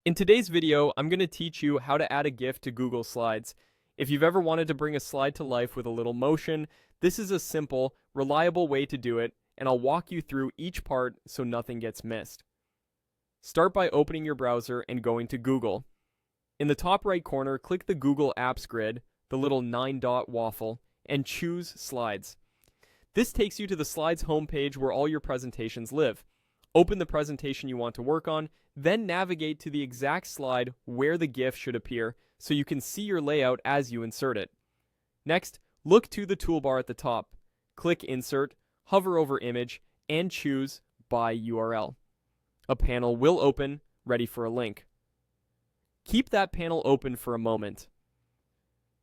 In today's video, I'm going to teach you how to add a GIF to Google Slides. If you've ever wanted to bring a slide to life with a little motion, this is a simple, reliable way to do it, and I'll walk you through each part so nothing gets missed. Start by opening your browser and going to Google. In the top right corner, click the Google Apps grid, the little 9-dot waffle, and choose Slides. This takes you to the Slides homepage where all your presentations live. Open the presentation you want to work on, then navigate to the exact slide where the GIF should appear so you can see your layout as you insert it. Next, look to the toolbar at the top. Click Insert, hover over Image, and choose By URL. A panel will open, ready for a link. Keep that panel open for a moment.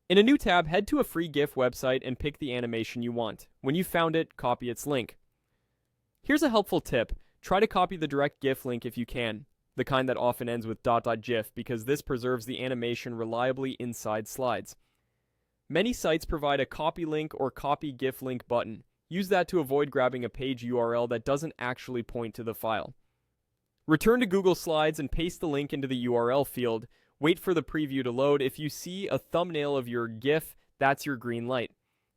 In a new tab, head to a free GIF website and pick the animation you want. When you've found it, copy its link. Here's a helpful tip. Try to copy the direct GIF link if you can, the kind that often ends with .gif, because this preserves the animation reliably inside slides. Many sites provide a copy link or copy GIF link button. Use that to avoid grabbing a page URL that doesn't actually point to the file. Return to Google Slides and paste the link into the URL field. Wait for the preview to load. If you see a thumbnail of your GIF, that's your green light.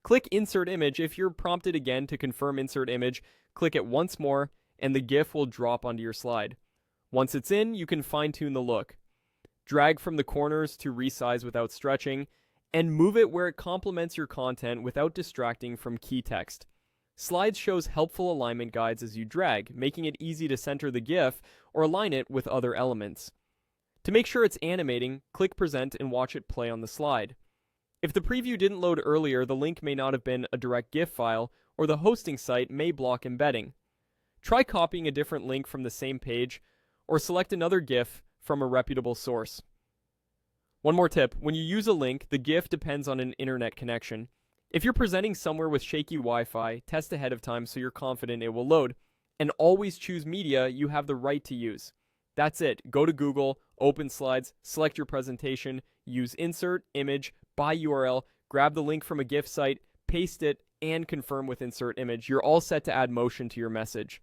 Click Insert Image. If you're prompted again to confirm Insert Image, click it once more, and the GIF will drop onto your slide. Once it's in, you can fine-tune the look. Drag from the corners to resize without stretching, and move it where it complements your content without distracting from key text. Slides shows helpful alignment guides as you drag, making it easy to center the GIF or align it with other elements. To make sure it's animating, click Present and watch it play on the slide. If the preview didn't load earlier, the link may not have been a direct GIF file, or the hosting site may block embedding. Try copying a different link from the same page, or select another GIF from a reputable source. One more tip, when you use a link, the GIF depends on an internet connection. If you're presenting somewhere with shaky Wi-Fi, test ahead of time so you're confident it will load. And always choose media you have the right to use. That's it. Go to Google, open Slides, select your presentation, use Insert, Image, By URL, grab the link from a GIF site, paste it, and confirm with Insert Image. You're all set to add motion to your message.